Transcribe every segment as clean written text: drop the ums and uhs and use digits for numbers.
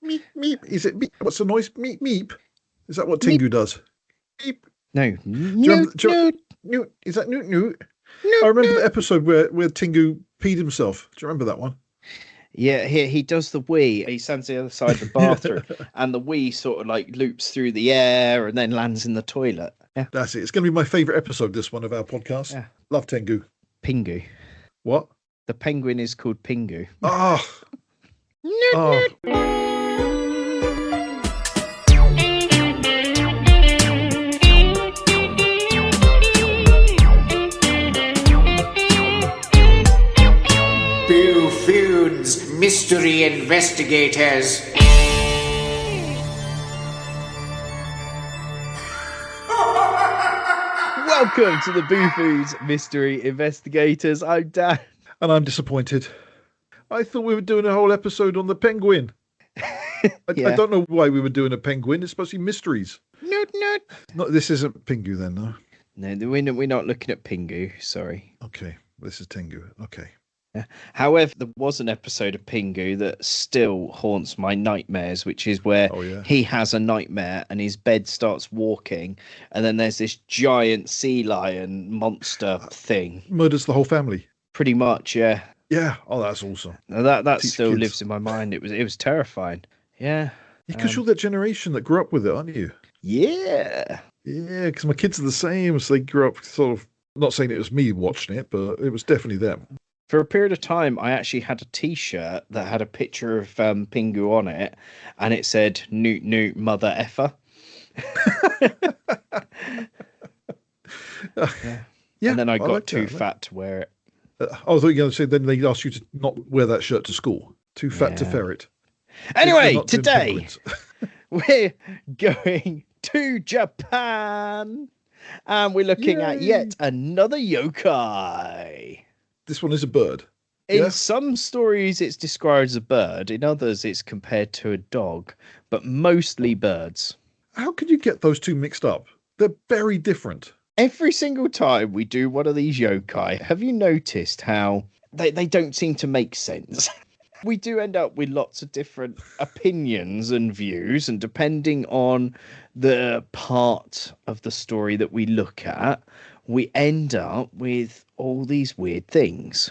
Meep, meep. Is it meep? What's the noise? Meep, meep. Is that what Tengu does? Meep. No. Newt. Is that Newt? Newt? I remember the episode where Tengu peed himself. Do you remember that one? Yeah, he does the wee. He stands the other side of the bathroom, and the wee sort of like loops through the air and then lands in the toilet. Yeah, that's it. It's going to be my favourite episode. This one of our podcast. Yeah. Love Tengu. Pingu. What? The penguin is called Pingu. Oh. Boo Foons, mystery investigators. Welcome to the Boo Foons Mystery Investigators. I'm Dan. And I'm disappointed. I thought we were doing a whole episode on the penguin. I don't know why we were doing a penguin. It's supposed to be mysteries. No, this isn't Pingu then, no? No, we're not looking at Pingu, sorry. Okay, this is Tengu. Okay. Yeah. However, there was an episode of Pingu that still haunts my nightmares, which is where he has a nightmare and his bed starts walking, and then there's this giant sea lion monster thing. Murders the whole family. Pretty much, yeah. Yeah. Oh, that's awesome. Now that still lives in my mind. It was terrifying. Yeah. Because you're that generation that grew up with it, aren't you? Yeah. Yeah, because my kids are the same. So they grew up sort of, not saying it was me watching it, but it was definitely them. For a period of time, I actually had a T-shirt that had a picture of Pingu on it, and it said "Newt Newt Mother Effer." Yeah. And then I got too fat to wear it. I thought you were going to say then they asked you to not wear that shirt to school. Too fat to ferret. Anyway, today we're going to Japan, and we're looking at yet another yokai. This one is a bird. In some stories, it's described as a bird. In others, it's compared to a dog, but mostly birds. How could you get those two mixed up? They're very different. Every single time we do one of these yokai, have you noticed how they don't seem to make sense? We do end up with lots of different opinions and views, and depending on the part of the story that we look at, we end up with all these weird things.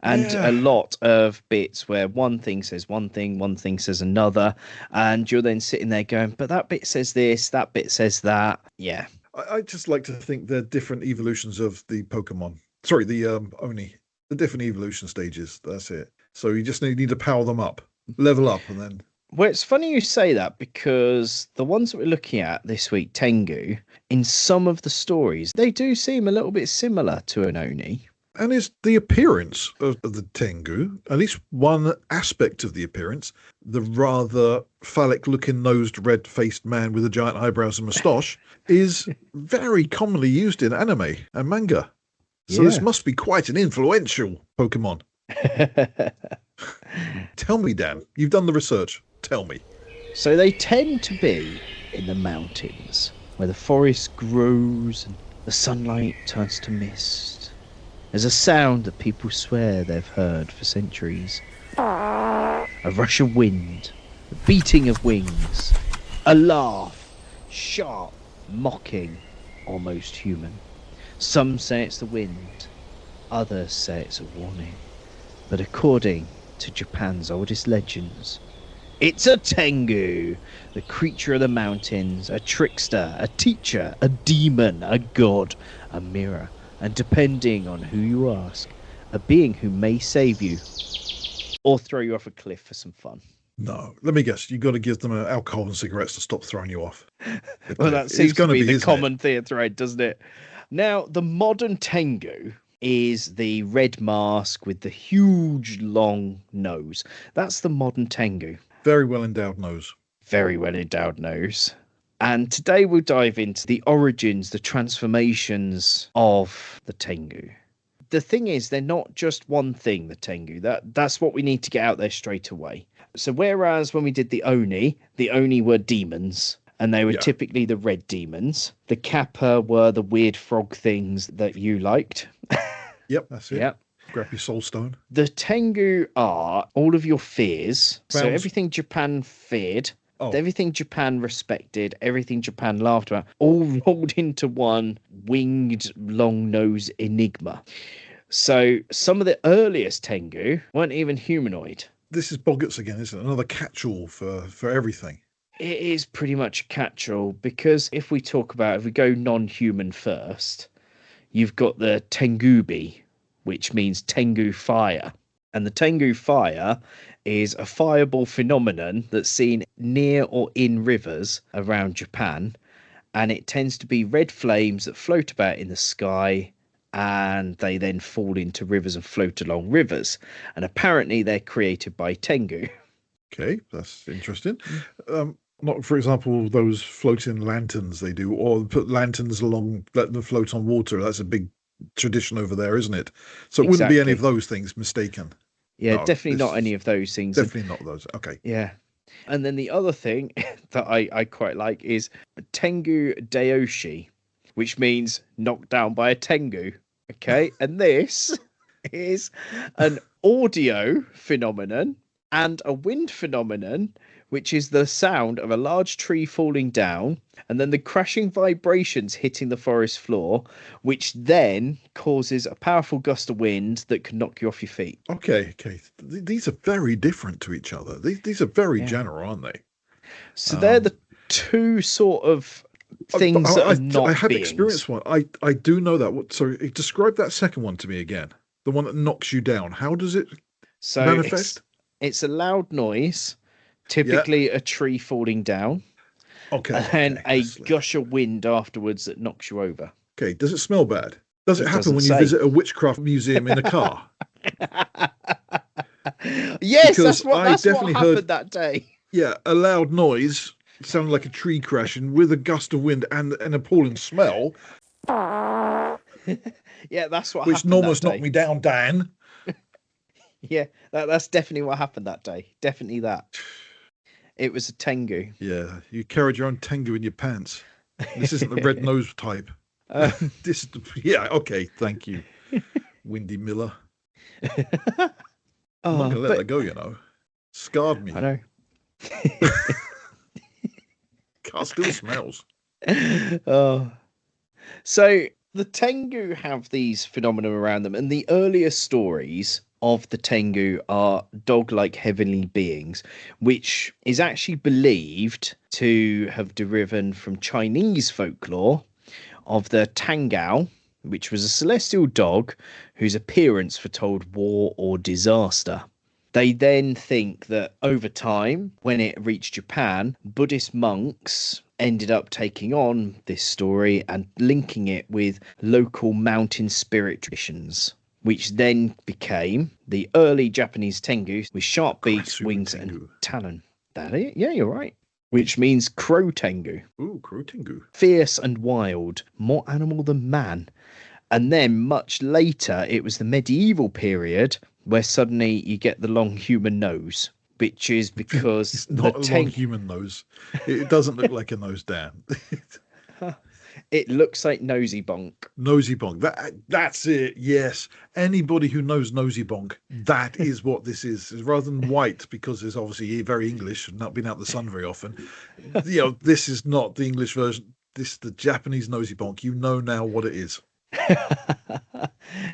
And a lot of bits where one thing says one thing says another, and you're then sitting there going, but that bit says this, that bit says that. Yeah. I just like to think they're different evolutions of the Pokemon. Sorry, the Oni. The different evolution stages. That's it. So you just need to power them up, level up, and then... Well, it's funny you say that, because the ones that we're looking at this week, Tengu, in some of the stories, they do seem a little bit similar to an Oni. And is the appearance of the Tengu, at least one aspect of the appearance, the rather phallic-looking nosed, red-faced man with the giant eyebrows and moustache, is very commonly used in anime and manga. So this must be quite an influential Pokemon. Tell me, Dan, you've done the research. Tell me. So they tend to be in the mountains, where the forest grows and the sunlight turns to mist. There's a sound that people swear they've heard for centuries. A rush of wind, the beating of wings, a laugh, sharp, mocking, almost human. Some say it's the wind, others say it's a warning. But according to Japan's oldest legends, it's a Tengu, the creature of the mountains, a trickster, a teacher, a demon, a god, a mirror, and depending on who you ask, a being who may save you or throw you off a cliff for some fun. No, let me guess. You've got to give them alcohol and cigarettes to stop throwing you off. Well, that seems to be the common thread, doesn't it? Now, the modern Tengu is the red mask with the huge long nose. That's the modern Tengu. Very well endowed nose. Very well endowed nose. And today we'll dive into the origins, the transformations of the Tengu. The thing is, they're not just one thing, the Tengu. That's what we need to get out there straight away. So whereas when we did the Oni were demons, and they were typically the red demons. The Kappa were the weird frog things that you liked. Yep, that's it. Yep. Grab your soul stone. The Tengu are all of your fears. So Bounds. everything Japan feared, Oh. everything Japan respected, everything Japan laughed about, all rolled into one winged, long-nosed enigma. So some of the earliest Tengu weren't even humanoid. This is Boggarts again, isn't it? Another catch-all for everything. It is pretty much a catch-all because if we go non-human first, you've got the Tengubi, which means Tengu fire. And the Tengu fire is a fireball phenomenon that's seen near or in rivers around Japan. And it tends to be red flames that float about in the sky, and they then fall into rivers and float along rivers. And apparently they're created by Tengu. Okay, that's interesting. Not, for example, those floating lanterns they do, or put lanterns along, let them float on water. That's a big tradition over there, isn't it? So it wouldn't be any of those things mistaken. Yeah, No, definitely not any of those things. Definitely not those. Okay. Yeah. And then the other thing that I quite like is Tengu Daoshi, which means knocked down by a Tengu. Okay. And this is an audio phenomenon and a wind phenomenon, which is the sound of a large tree falling down and then the crashing vibrations hitting the forest floor, which then causes a powerful gust of wind that can knock you off your feet. Okay. These are very different to each other. These are very general, aren't they? So they're the two sort of things that are not I have beings. experienced one. I do know that. So describe that second one to me again. The one that knocks you down. How does it manifest? It's a loud noise, typically a tree falling down. Okay. And a gush of wind afterwards that knocks you over. Okay. Does it smell bad? Does it happen doesn't when you say. visit a witchcraft museum in a car? Yes, Because that's what definitely happened heard- that day. Yeah, a loud noise, sounding like a tree crashing with a gust of wind and an appalling smell, Yeah, that's what which happened almost that knocked day. me down, Dan. Yeah, that's definitely what happened that day. Definitely that. It was a Tengu. Yeah, you carried your own Tengu in your pants. This isn't the red nose type. Okay, thank you, Windy Miller. I'm not going to let that go, you know. Scarred me. I know. Car still smells. Oh. So the Tengu have these phenomena around them, and the earliest stories of the Tengu are dog-like heavenly beings, which is actually believed to have deriven from Chinese folklore of the Tangao, which was a celestial dog whose appearance foretold war or disaster. They then think that over time, when it reached Japan, Buddhist monks ended up taking on this story and linking it with local mountain spirit traditions, which then became the early Japanese Tengu with sharp beaks, Krasuru wings, Tengu. and talon. That it? Yeah, you're right. Which means crow Tengu. Ooh, Crow Tengu. Fierce and wild, more animal than man. And then much later, it was the medieval period where suddenly you get the long human nose, which is because It's not a long human nose. It doesn't look like a nose, Dan. it looks like Nosy Bonk. Nosy Bonk. That's it. Yes. Anybody who knows Nosy Bonk, that is what this is. Rather than white, because it's obviously very English and not been out in the sun very often. You know, this is not the English version. This is the Japanese Nosy Bonk. You know now what it is.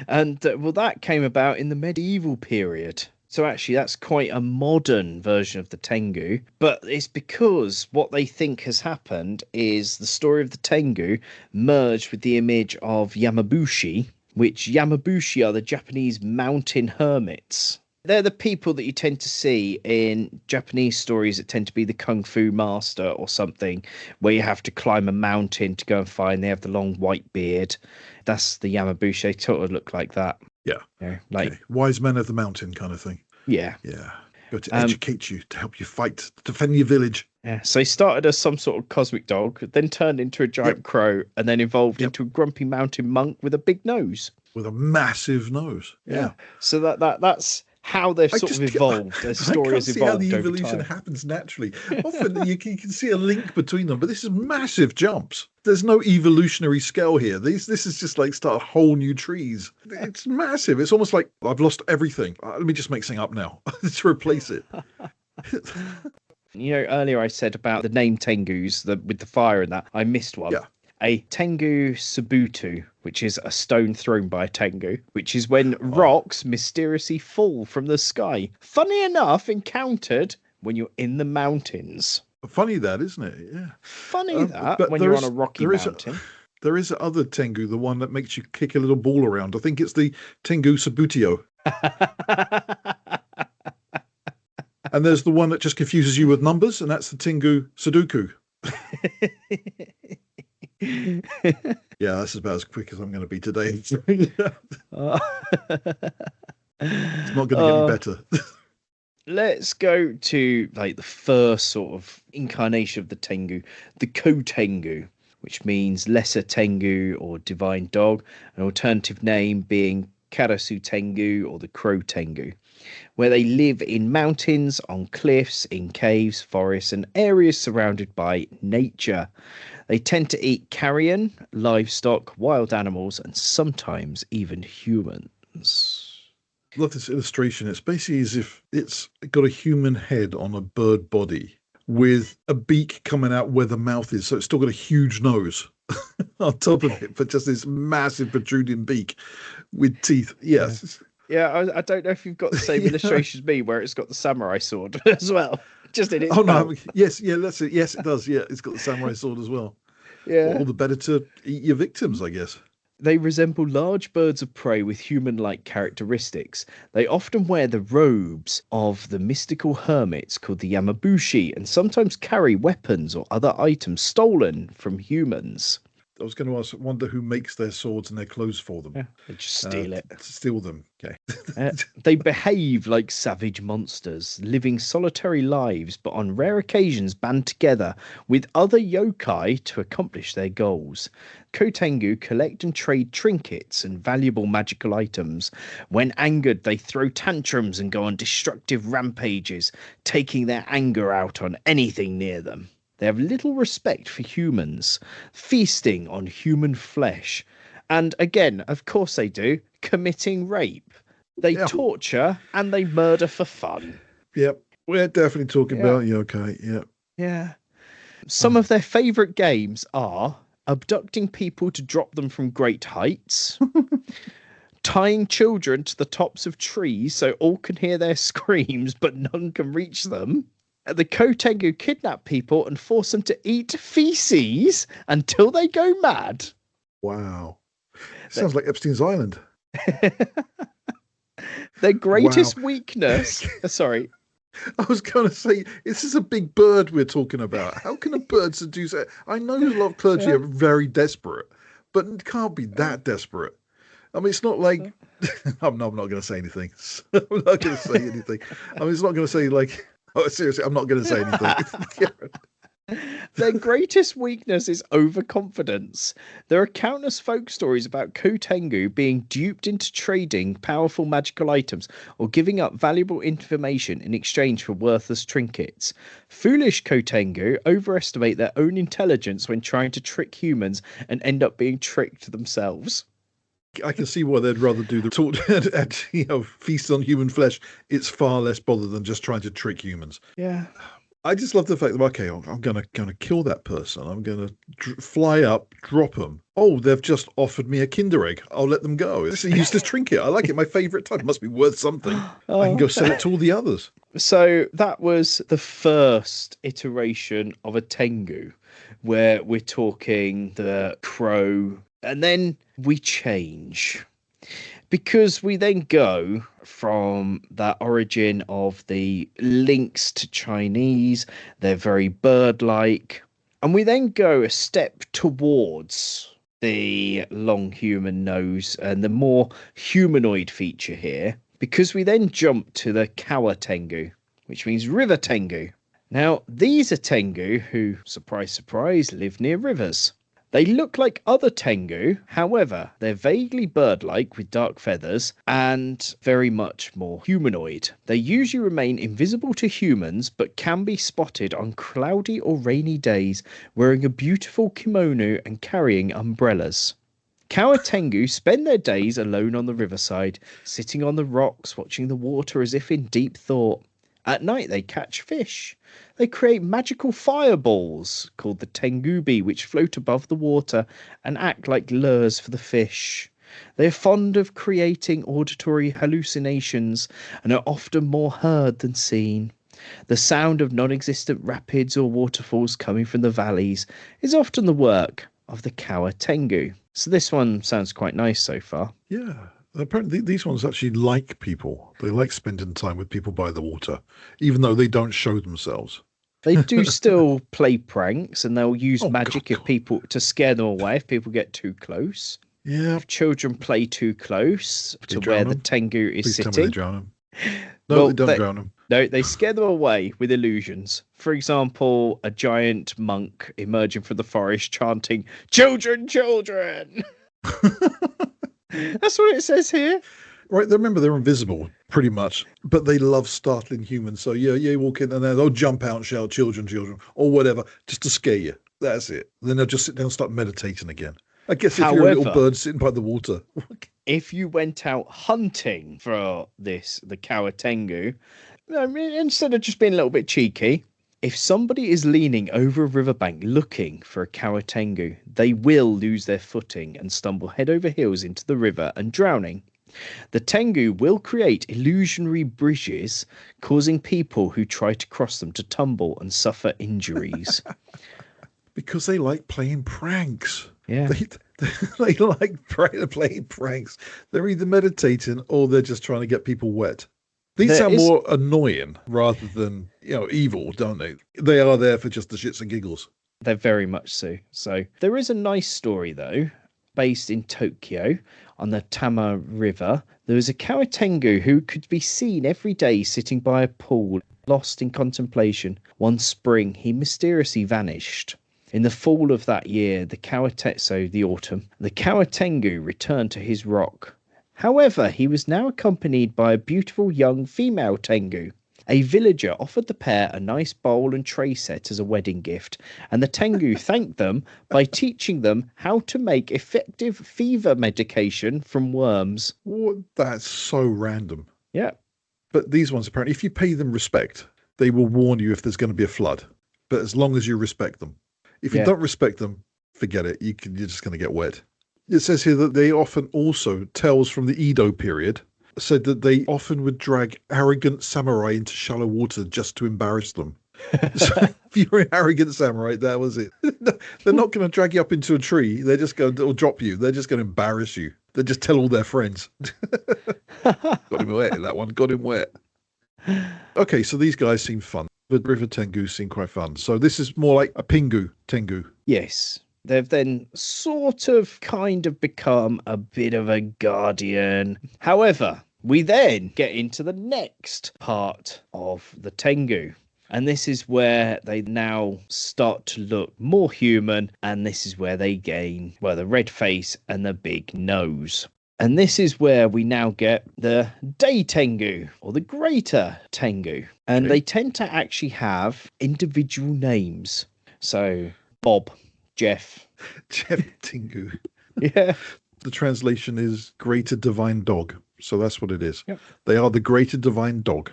And well, that came about in the medieval period. So actually, that's quite a modern version of the Tengu. But it's because what they think has happened is the story of the Tengu merged with the image of Yamabushi, which Yamabushi are the Japanese mountain hermits. They're the people that you tend to see in Japanese stories that tend to be the kung fu master or something, where you have to climb a mountain to go and find. They have the long white beard. That's the Yamabushi. They sort of look like that. Yeah. You know, like Okay. Wise men of the mountain kind of thing. yeah. Yeah. Go to educate you, to help you fight, to defend your village. Yeah, so he started as some sort of cosmic dog, then turned into a giant crow, and then evolved into a grumpy mountain monk with a big nose. With a massive nose. Yeah. So that's how they've I sort of just- evolved. Their I story can't has see how evolved the over evolution time. happens naturally. Often you can see a link between them, but this is massive jumps. There's no evolutionary scale here. This is just like start whole new trees. It's massive. It's almost like I've lost everything. Let me just make something up now to replace it. You know, earlier I said about the name Tengus, with the fire and that. I missed one. Yeah. A Tengu Sabutu, which is a stone thrown by a Tengu, which is when rocks mysteriously fall from the sky. Funny enough, encountered when you're in the mountains. Funny that, isn't it? Yeah. Funny that, but when there you're is- on a rocky there is mountain. There is other Tengu, the one that makes you kick a little ball around. I think it's the Tengu Sabutio. And there's the one that just confuses you with numbers, and that's the Tengu Sudoku. Yeah, that's about as quick as I'm going to be today. It's not going to get any better. Let's go to like the first sort of incarnation of the Tengu, the Ko-Tengu, which means lesser Tengu or divine dog, an alternative name being Karasu Tengu or the Crow Tengu, where they live in mountains, on cliffs, in caves, forests, and areas surrounded by nature. They tend to eat carrion, livestock, wild animals, and sometimes even humans. Love this illustration. It's basically as if it's got a human head on a bird body with a beak coming out where the mouth is. So it's still got a huge nose on top of it, but just this massive protruding beak with teeth. Yes. Yeah, I don't know if you've got the same illustration as me, where it's got the samurai sword as well. Just in its Oh, no. mouth. Yes. Yeah, that's it. Yes, it does. Yeah, it's got the samurai sword as well. Yeah. All the better to eat your victims, I guess. They resemble large birds of prey with human-like characteristics. They often wear the robes of the mystical hermits called the Yamabushi, and sometimes carry weapons or other items stolen from humans. I was going to ask, wonder who makes their swords and their clothes for them. Yeah, they just steal it. Steal them. Okay. They behave like savage monsters, living solitary lives, but on rare occasions band together with other yokai to accomplish their goals. Ko-Tengu collect and trade trinkets and valuable magical items. When angered, they throw tantrums and go on destructive rampages, taking their anger out on anything near them. They have little respect for humans, feasting on human flesh. And again, of course they do, committing rape. They torture and they murder for fun. Yep. We're definitely talking about yokai. Yep. Yeah. Some of their favourite games are abducting people to drop them from great heights, tying children to the tops of trees so all can hear their screams but none can reach them. The Ko-Tengu kidnap people and force them to eat feces until they go mad. Wow. Sounds like Epstein's Island. Their greatest weakness... Sorry. I was going to say, this is a big bird we're talking about. How can a bird seduce it? I know a lot of clergy are very desperate, but it can't be that desperate. I mean, it's not like... I'm not going to say anything. I'm not going to say anything. I mean, it's not going to say like... Oh, seriously, I'm not going to say anything. Their greatest weakness is overconfidence. There are countless folk stories about Ko-Tengu being duped into trading powerful magical items or giving up valuable information in exchange for worthless trinkets. Foolish Ko-Tengu overestimate their own intelligence when trying to trick humans and end up being tricked themselves. I can see why they'd rather do the feast on human flesh. It's far less bother than just trying to trick humans. Yeah. I just love the fact that, okay, I'm going to kill that person. I'm going to fly up, drop them. Oh, they've just offered me a Kinder Egg. I'll let them go. It's a useless trinket. I like it. My favourite type. It must be worth something. I can go sell it to all the others. So that was the first iteration of a Tengu, where we're talking the crow, and then we change. Because we then go from that origin of the links to Chinese, they're very bird-like, and we then go a step towards the long human nose and the more humanoid feature here, because we then jump to the Kawa Tengu, which means river Tengu. Now, these are Tengu who, surprise, surprise, live near rivers. They look like other Tengu, however, they're vaguely bird-like with dark feathers and very much more humanoid. They usually remain invisible to humans, but can be spotted on cloudy or rainy days wearing a beautiful kimono and carrying umbrellas. Kawa Tengu spend their days alone on the riverside, sitting on the rocks, watching the water as if in deep thought. At night they catch fish. They create magical fireballs, called the tengubi, which float above the water and act like lures for the fish. They are fond of creating auditory hallucinations and are often more heard than seen. The sound of non-existent rapids or waterfalls coming from the valleys is often the work of the Kawa Tengu. So this one sounds quite nice so far. Yeah. Apparently, these ones actually like people. They like spending time with people by the water, even though they don't show themselves. They do still play pranks, and they'll use Oh, magic God. if people to scare them away if people get too close. Yeah. If children play too close to drown where the them? Tengu is Please tell me sitting. they drown them. No, Well, they don't drown them. No, they scare them away with illusions. For example, a giant monk emerging from the forest chanting, "Children, children!" That's what it says here. Right, remember they're invisible, pretty much, but they love startling humans. So yeah, you walk in and they'll jump out and shout, "Children, children," or whatever, just to scare you. That's it. Then they'll just sit down and start meditating again. I guess if you're a little However, bird sitting by the water. if you went out hunting for the Kawa Tengu, I mean, instead of just being a little bit cheeky, if somebody is leaning over a riverbank looking for a Kawa Tengu, they will lose their footing and stumble head over heels into the river and drowning. The Tengu will create illusionary bridges, causing people who try to cross them to tumble and suffer injuries. Because they like playing pranks. Yeah. They like playing pranks. They're either meditating or they're just trying to get people wet. These sound more annoying rather than, evil, don't they? They are there for just the shits and giggles. They're very much so. So there is a nice story, though, based in Tokyo on the Tama River. There was a Kawa Tengu who could be seen every day sitting by a pool, lost in contemplation. One spring, he mysteriously vanished. In the fall of that year, the Kawa Tengu returned to his rock. However, he was now accompanied by a beautiful young female Tengu. A villager offered the pair a nice bowl and tray set as a wedding gift, and the Tengu thanked them by teaching them how to make effective fever medication from worms. That's so random. Yeah. But these ones, apparently, if you pay them respect, they will warn you if there's going to be a flood. But as long as you respect them. If you don't respect them, forget it. You're just going to get wet. It says here that they often also, tales from the Edo period, said that they often would drag arrogant samurai into shallow water just to embarrass them. So if you're an arrogant samurai, that was it. They're not going to drag you up into a tree. They're just going to drop you. They're just going to embarrass you. They just tell all their friends. Got him wet, that one. Got him wet. Okay, so these guys seem fun. The River Tengu seem quite fun. So this is more like a Pingu Tengu. Yes. They've then sort of kind of become a bit of a guardian. However, we then get into the next part of the Tengu. And this is where they now start to look more human. And this is where they gain, the red face and the big nose. And this is where we now get the Day Tengu, or the Greater Tengu. And they tend to actually have individual names. So, Bob, Jeff Tengu. Yeah. The translation is Greater Divine Dog. So that's what it is. Yep. They are the Greater Divine Dog.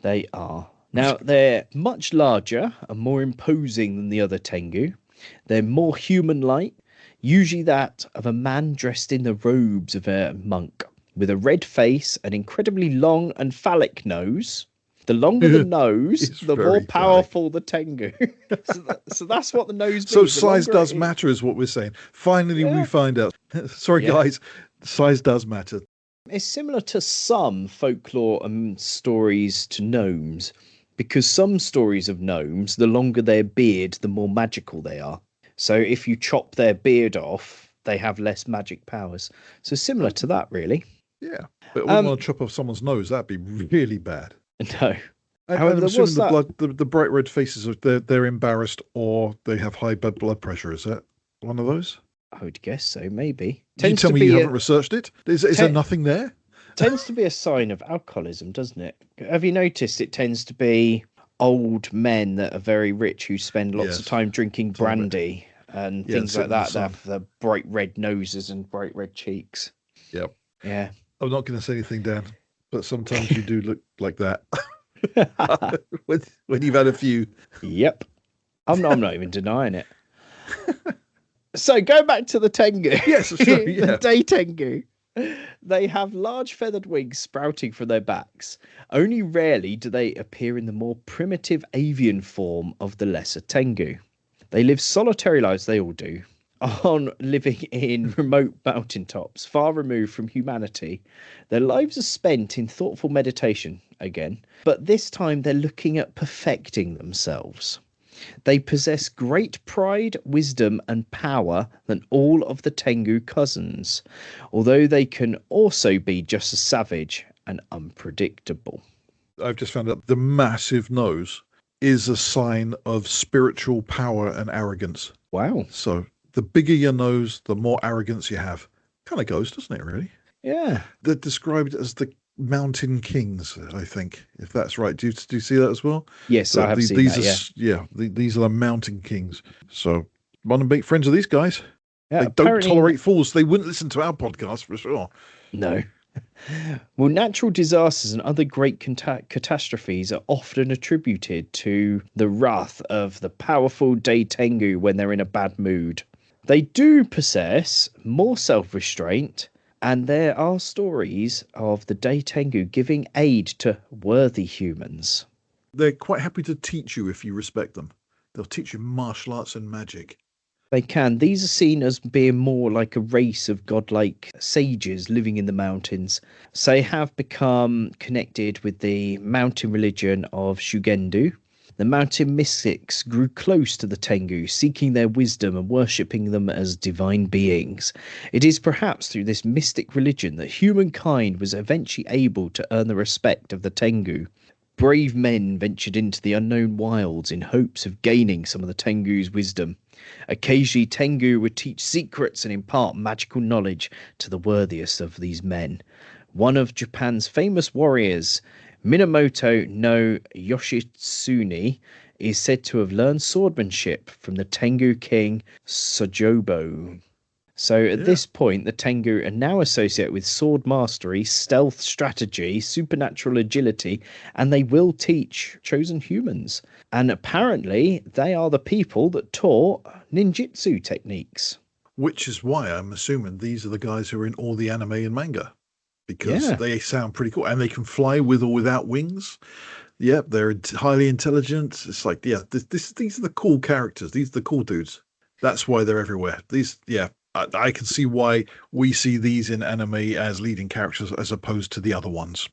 They are. Now, they're much larger and more imposing than the other Tengu. They're more human-like, usually that of a man dressed in the robes of a monk, with a red face, an incredibly long and phallic nose. The longer the nose, the more powerful the Tengu. so that's what the nose means. So size does matter is what we're saying. Finally, we find out. Sorry, guys. Size does matter. It's similar to some folklore and stories to gnomes, because some stories of gnomes, the longer their beard, the more magical they are. So if you chop their beard off, they have less magic powers. So similar to that, really. Yeah. But I wouldn't want to chop off someone's nose. That'd be really bad. No. However, I'm assuming the bright red faces, they're embarrassed or they have high blood pressure. Is that one of those? I would guess so, maybe. You tell me you haven't researched it? Is there nothing there? Tends to be a sign of alcoholism, doesn't it? Have you noticed it tends to be old men that are very rich who spend lots of time drinking brandy and things like that. They have the bright red noses and bright red cheeks. Yep. Yeah. I'm not going to say anything, Dan, but sometimes you do look like that when you've had a few. Yep. I'm not even denying it. So go back to the Tengu. Yes, sure, yeah. The day Tengu. They have large feathered wings sprouting from their backs. Only rarely do they appear in the more primitive avian form of the lesser Tengu. They live solitary lives, they all do, on living in remote mountaintops, far removed from humanity. Their lives are spent in thoughtful meditation, again, but this time they're looking at perfecting themselves. They possess great pride, wisdom, and power than all of the Tengu cousins, although they can also be just as savage and unpredictable. I've just found out the massive nose is a sign of spiritual power and arrogance. Wow. So the bigger your nose, the more arrogance you have. Kind of goes, doesn't it, really? Yeah. They're described as the mountain kings, I think, if that's right. Do you see that as well? Yes, so I have seen that, these are the mountain kings. So want to make friends with these guys. Yeah, they don't tolerate fools. They wouldn't listen to our podcast for sure. No. Well, natural disasters and other great catastrophes are often attributed to the wrath of the powerful day Tengu when they're in a bad mood. They do possess more self-restraint, and there are stories of the day Tengu giving aid to worthy humans. They're quite happy to teach you if you respect them. They'll teach you martial arts and magic. They can. These are seen as being more like a race of godlike sages living in the mountains. So they have become connected with the mountain religion of Shugendu. The mountain mystics grew close to the Tengu, seeking their wisdom and worshipping them as divine beings. It is perhaps through this mystic religion that humankind was eventually able to earn the respect of the Tengu. Brave men ventured into the unknown wilds in hopes of gaining some of the Tengu's wisdom. Occasionally, Tengu would teach secrets and impart magical knowledge to the worthiest of these men. One of Japan's famous warriors, Minamoto no Yoshitsune, is said to have learned swordsmanship from the Tengu king Sojobo. So at this point, the Tengu are now associated with sword mastery, stealth strategy, supernatural agility, and they will teach chosen humans. And apparently, they are the people that taught ninjutsu techniques. Which is why I'm assuming these are the guys who are in all the anime and manga. Because they sound pretty cool. And they can fly with or without wings. Yep, they're highly intelligent. It's like, these are the cool characters. These are the cool dudes. That's why they're everywhere. I can see why we see these in anime as leading characters as opposed to the other ones.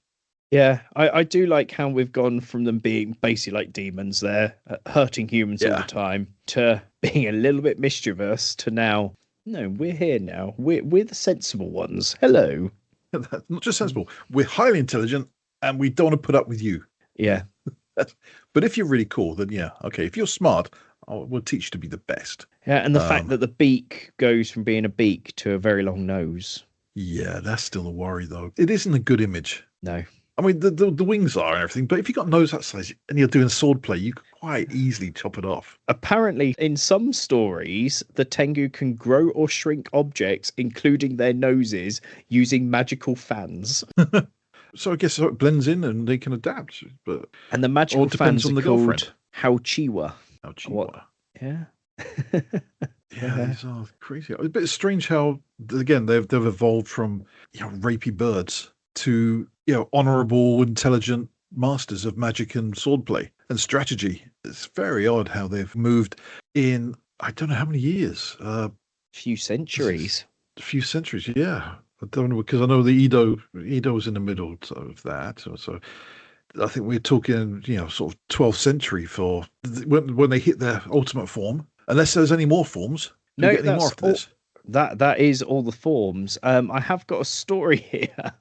Yeah, I do like how we've gone from them being basically like demons there, hurting humans all the time, to being a little bit mischievous, to now, no, we're here now. We're the sensible ones. Hello. That's not just sensible. We're highly intelligent and we don't want to put up with you. Yeah. But if you're really cool, then if you're smart, we'll teach you to be the best. Yeah, and the fact that the beak goes from being a beak to a very long nose. Yeah, that's still a worry, though. It isn't a good image. No. I mean, the wings are and everything, but if you've got a nose that size and you're doing sword play, you could quite easily chop it off. Apparently, in some stories, the Tengu can grow or shrink objects, including their noses, using magical fans. So I guess it blends in and they can adapt. And the magical fans are called Hauchiwa. Hauchiwa. Yeah. These are crazy. It's a bit strange how, again, they've evolved from rapey birds to honourable, intelligent masters of magic and swordplay and strategy. It's very odd how they've moved in, I don't know how many years. Few centuries. A few centuries, yeah. I don't know, because I know the Edo's in the middle of that. So I think we're talking, sort of 12th century for when they hit their ultimate form. Unless there's any more forms. No, get any more after this? That is all the forms. I have got a story here.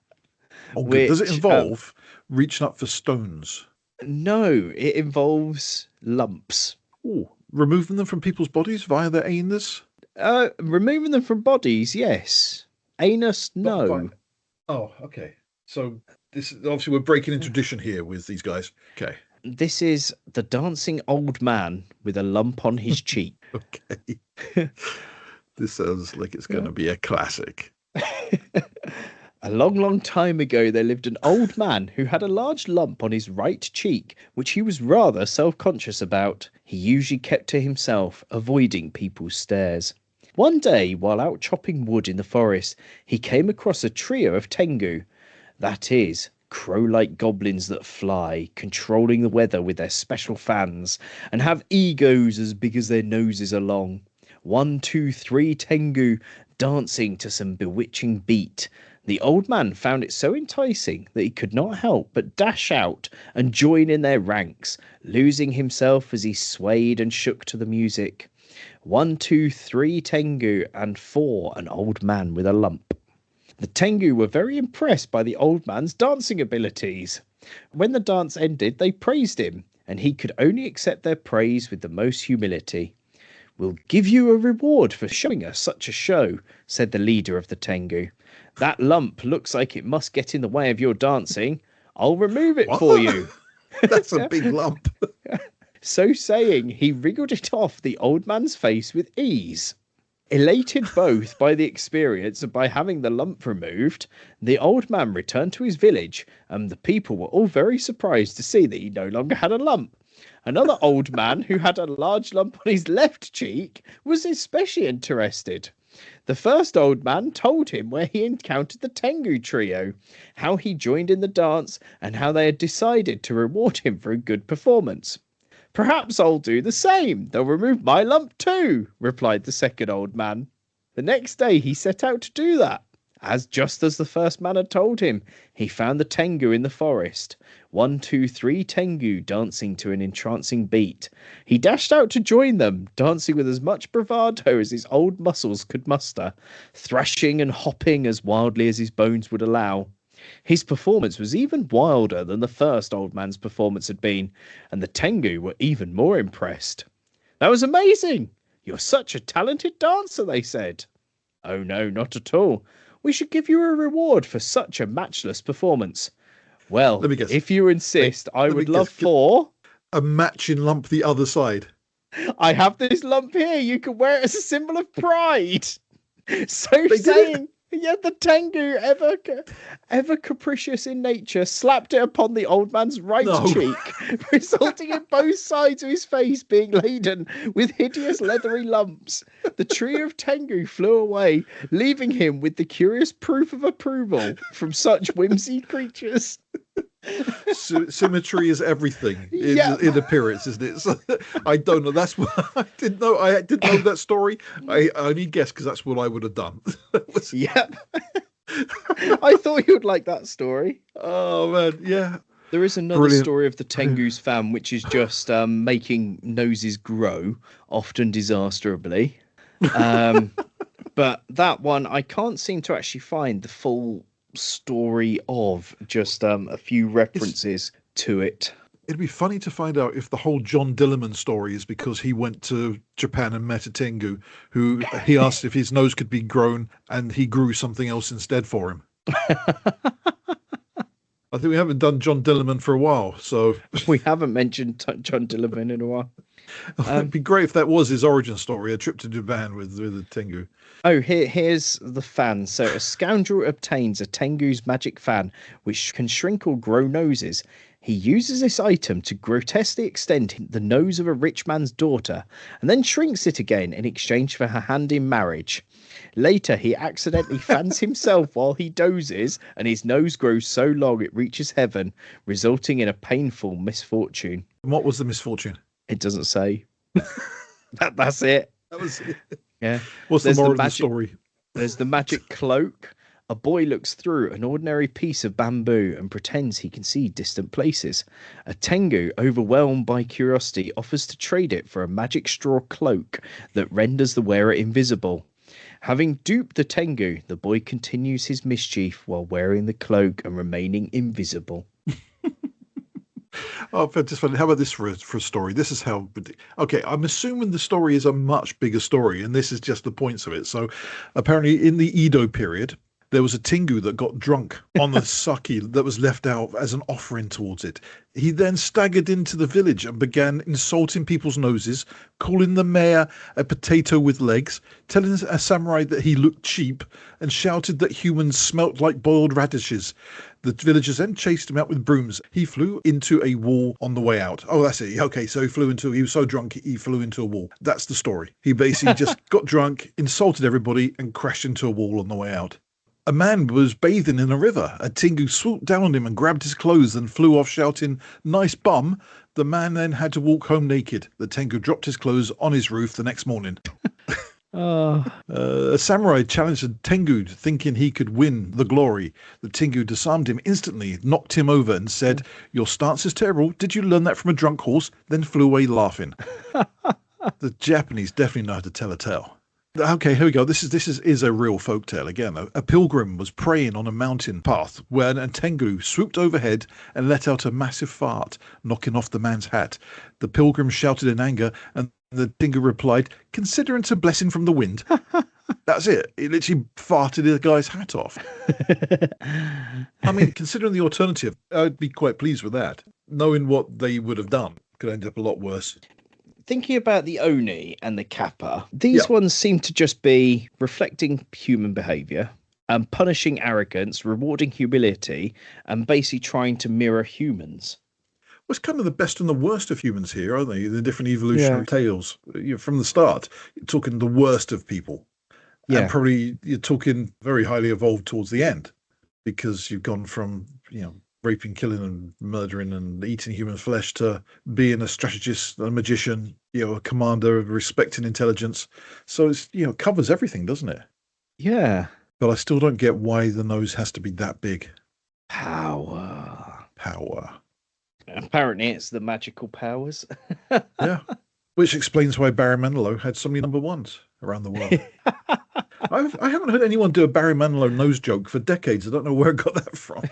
Does it involve reaching up for stones? No, it involves lumps. Oh, removing them from people's bodies via their anus? Removing them from bodies, yes. Anus, no. Oh, okay. So this obviously we're breaking in tradition here with these guys. Okay. This is the dancing old man with a lump on his cheek. Okay. This sounds like it's going to be a classic. A long, long time ago, there lived an old man who had a large lump on his right cheek, which he was rather self-conscious about. He usually kept to himself, avoiding people's stares. One day, while out chopping wood in the forest, he came across a trio of Tengu. That is, crow-like goblins that fly, controlling the weather with their special fans, and have egos as big as their noses are long. 1, 2, 3 Tengu, dancing to some bewitching beat. The old man found it so enticing that he could not help but dash out and join in their ranks, losing himself as he swayed and shook to the music. 1, 2, 3 Tengu, and 4 an old man with a lump. The Tengu were very impressed by the old man's dancing abilities. When the dance ended, they praised him, and he could only accept their praise with the most humility. "We'll give you a reward for showing us such a show," said the leader of the Tengu. "That lump looks like it must get in the way of your dancing. I'll remove it for you." That's a big lump. So saying, he wriggled it off the old man's face with ease. Elated both by the experience and by having the lump removed, the old man returned to his village, and the people were all very surprised to see that he no longer had a lump. Another old man who had a large lump on his left cheek was especially interested. The first old man told him where he encountered the Tengu trio, how he joined in the dance, and how they had decided to reward him for a good performance. "Perhaps I'll do the same. They'll remove my lump too," replied the second old man. The next day he set out to do that. Just as the first man had told him, he found the Tengu in the forest. 1, 2, 3 Tengu dancing to an entrancing beat. He dashed out to join them, dancing with as much bravado as his old muscles could muster, thrashing and hopping as wildly as his bones would allow. His performance was even wilder than the first old man's performance had been, and the Tengu were even more impressed. "That was amazing! You're such a talented dancer," they said. "Oh no, not at all. We should give you a reward for such a matchless performance." "Well, Let me guess. if you insist, I Let me would love guess. 4. A matching lump the other side. I have this lump here. You can wear it as a symbol of pride." So They did saying, yeah, the Tengu, ever capricious in nature, slapped it upon the old man's right cheek, resulting in both sides of his face being laden with hideous leathery lumps. The trio of Tengu flew away, leaving him with the curious proof of approval from such whimsy creatures. Symmetry is everything in appearance, isn't it? So, I don't know. That's what I didn't know. I didn't know that story. I only guessed because that's what I would have done. Yep. I thought you would like that story. Oh man, yeah. There is another story of the Tengu's fan, which is just making noses grow, often disastrously. But that one, I can't seem to actually find the full story of, just a few references to it. It'd be funny to find out if the whole John Dillerman story is because he went to Japan and met a Tengu who he asked if his nose could be grown and he grew something else instead for him. I think we haven't done John Dillerman for a while, so we haven't mentioned John Dillerman in a while. It'd be great if that was his origin story, a trip to Japan with the Tengu. Oh, here's the fan. So a scoundrel obtains a Tengu's magic fan, which can shrink or grow noses. He uses this item to grotesquely extend the nose of a rich man's daughter, and then shrinks it again in exchange for her hand in marriage. Later, he accidentally fans himself while he dozes, and his nose grows so long it reaches heaven, resulting in a painful misfortune. And what was the misfortune? It doesn't say. That's it. That was it. Yeah. What's the moral of the story? There's the magic cloak. A boy looks through an ordinary piece of bamboo and pretends he can see distant places. A Tengu, overwhelmed by curiosity, offers to trade it for a magic straw cloak that renders the wearer invisible. Having duped the Tengu, the boy continues his mischief while wearing the cloak and remaining invisible. Oh, just funny. How about this for a story? This is how. Okay, I'm assuming the story is a much bigger story, and this is just the points of it. So, apparently, in the Edo period, there was a Tengu that got drunk on the sake that was left out as an offering towards it. He then staggered into the village and began insulting people's noses, calling the mayor a potato with legs, telling a samurai that he looked cheap, and shouted that humans smelt like boiled radishes. The villagers then chased him out with brooms. He flew into a wall on the way out. Oh, that's it. Okay, so he was so drunk he flew into a wall. That's the story. He basically just got drunk, insulted everybody, and crashed into a wall on the way out. A man was bathing in a river. A Tengu swooped down on him and grabbed his clothes and flew off shouting, "Nice bum." The man then had to walk home naked. The Tengu dropped his clothes on his roof the next morning. A samurai challenged a Tengu, thinking he could win the glory. The Tengu disarmed him instantly, knocked him over, and said, "Your stance is terrible. Did you learn that from a drunk horse?" Then flew away laughing. The Japanese definitely know how to tell a tale. Okay, here we go. This is a real folktale again. A pilgrim was praying on a mountain path when a Tengu swooped overhead and let out a massive fart, knocking off the man's hat. The pilgrim shouted in anger, and the Tengu replied, "Consider it a blessing from the wind." That's it. He literally farted the guy's hat off. I mean, considering the alternative, I'd be quite pleased with that. Knowing what they would have done could end up a lot worse. Thinking about the Oni and the Kappa, these ones seem to just be reflecting human behaviour and punishing arrogance, rewarding humility, and basically trying to mirror humans. Well, it's kind of the best and the worst of humans here, aren't they? The different evolutionary tales. From the start, you're talking the worst of people. Yeah. And probably you're talking very highly evolved towards the end, because you've gone from, raping, killing and murdering and eating human flesh to being a strategist, a magician, a commander, respecting intelligence. So it's, covers everything, doesn't it? Yeah. But I still don't get why the nose has to be that big. Power. Apparently it's the magical powers. Yeah. Which explains why Barry Manilow had so many number ones around the world. I haven't heard anyone do a Barry Manilow nose joke for decades. I don't know where I got that from.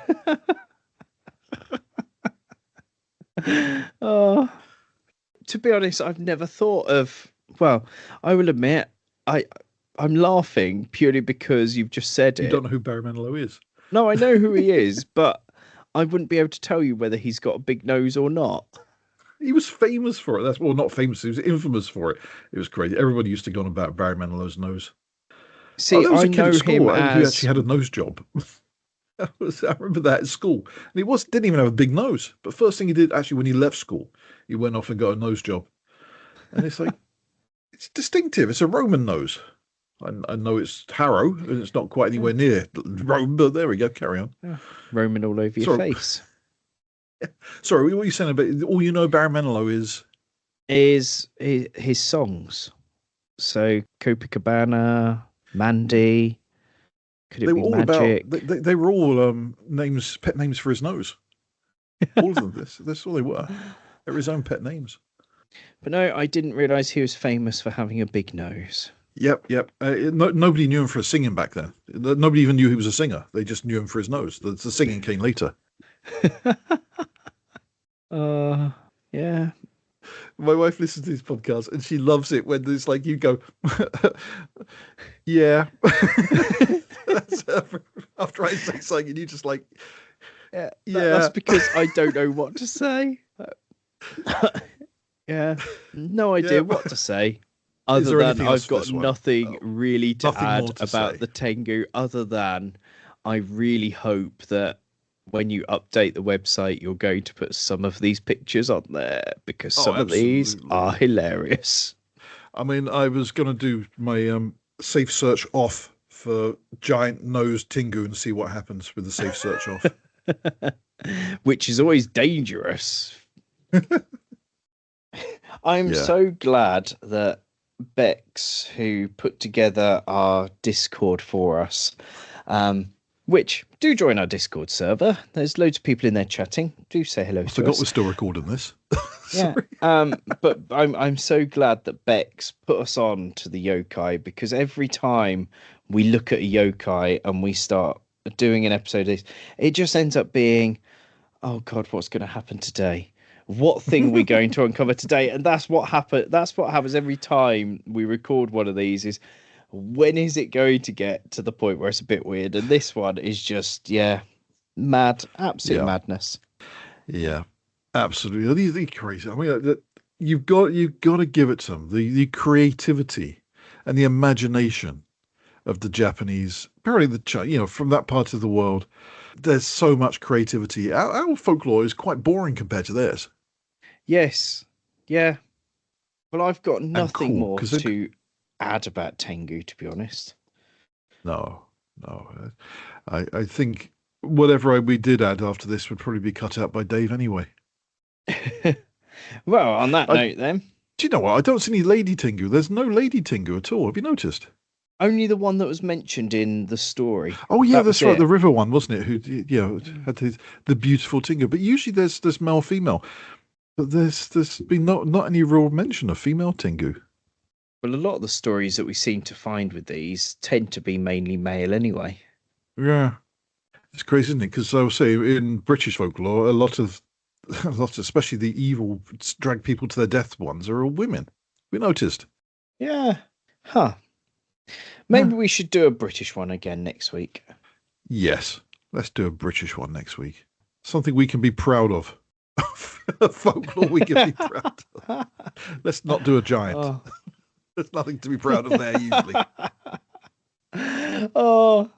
To be honest, I've never thought of. Well, I will admit, I'm laughing purely because you've just said it. You don't know who Barry Manilow is? No, I know who he is, but I wouldn't be able to tell you whether he's got a big nose or not. He was famous for it. Not famous. He was infamous for it. It was crazy. Everybody used to go on about Barry Manilow's nose. See, there was I a kid know at school him who as... actually had a nose job. I remember that at school. And he didn't even have a big nose. But first thing he did, actually, when he left school, he went off and got a nose job. And it's like, it's distinctive. It's a Roman nose. I know it's Harrow, and it's not quite anywhere near Rome, but there we go. Carry on. Yeah. Roman all over your face. Sorry, what were you saying about all you know Barry Manilow is his songs. So Copacabana, Mandy. Could it they be were all Magic? They were all pet names for his nose. All of them. That's all they were. They were his own pet names. But no, I didn't realise he was famous for having a big nose. Yep. Nobody knew him for singing back then. Nobody even knew he was a singer. They just knew him for his nose. The singing came later. Yeah. My wife listens to these podcasts and she loves it when it's like you go, yeah. After I say something, and you just like, yeah. That's because I don't know what to say. Yeah, no idea what to say. Other than I've got nothing really to add about the Tengu, other than I really hope that when you update the website, you're going to put some of these pictures on there, because some of these are hilarious. I mean, I was going to do my safe search off for giant nosed Tengu and see what happens with the safe search off. Which is always dangerous. I'm so glad that Bex, who put together our Discord for us, which do join our Discord server. There's loads of people in there chatting. Do say hello to us. I forgot we're still recording this. Yeah. But I'm so glad that Bex put us on to the yokai, because every time we look at a yokai and we start doing an episode of this, it just ends up being, oh God, what's going to happen today? what thing we're going to uncover today. And that's what happens every time we record one of these, is when is it going to get to the point where it's a bit weird? And this one is just, mad, absolute madness. Yeah, absolutely. These crazy. I mean, you've got to give it to them. The creativity and the imagination of the Japanese, apparently from that part of the world. There's so much creativity. Our folklore is quite boring compared to theirs. Yes, yeah. Well, I've got nothing cool, more to add about Tengu, to be honest. No. I think whatever we did add after this would probably be cut out by Dave anyway. Well, on that note then. Do you know what? I don't see any Lady Tengu. There's no Lady Tengu at all. Have you noticed? Only the one that was mentioned in the story. Oh yeah, that's right. The river one, wasn't it? Who had the beautiful Tengu. But usually there's male, female. But there's been not any real mention of female Tengu. Well, a lot of the stories that we seem to find with these tend to be mainly male anyway. Yeah. It's crazy, isn't it? Because I will say in British folklore, a lot of, especially the evil drag people to their death ones, are all women. We noticed. Yeah. Huh. Maybe we should do a British one again next week. Yes. Let's do a British one next week. Something we can be proud of. Folklore we can be proud of. Let's not do a giant. Oh. There's nothing to be proud of there usually. Oh.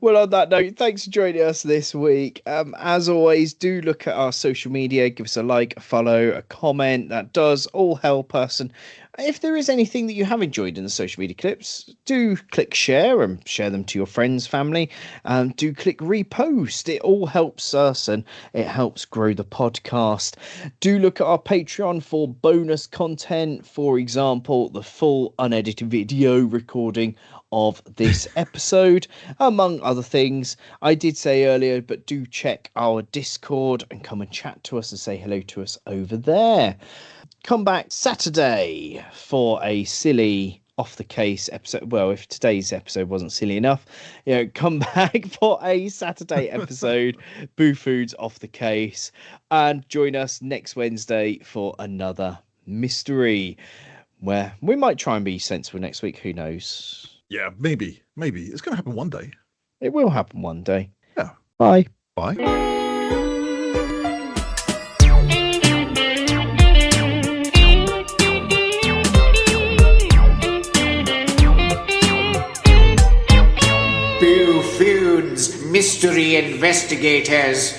Well, on that note, thanks for joining us this week. As always, do look at our social media, give us a like, a follow, a comment. That does all help us. And if there is anything that you have enjoyed in the social media clips, do click share and share them to your friends, family. Do click repost. It all helps us and it helps grow the podcast. Do look at our Patreon for bonus content. For example, the full unedited video recording of this episode, among other things. I did say earlier, but do check our Discord and come and chat to us and say hello to us over there. Come back Saturday for a silly off the case episode. Well, if today's episode wasn't silly enough, come back for a Saturday episode, Boo Foons off the case, and join us next Wednesday for another mystery, where we might try and be sensible next week. Who knows? Yeah, maybe. It's going to happen one day. It will happen one day. Yeah. Bye. Bye. Boo Foons, mystery investigators.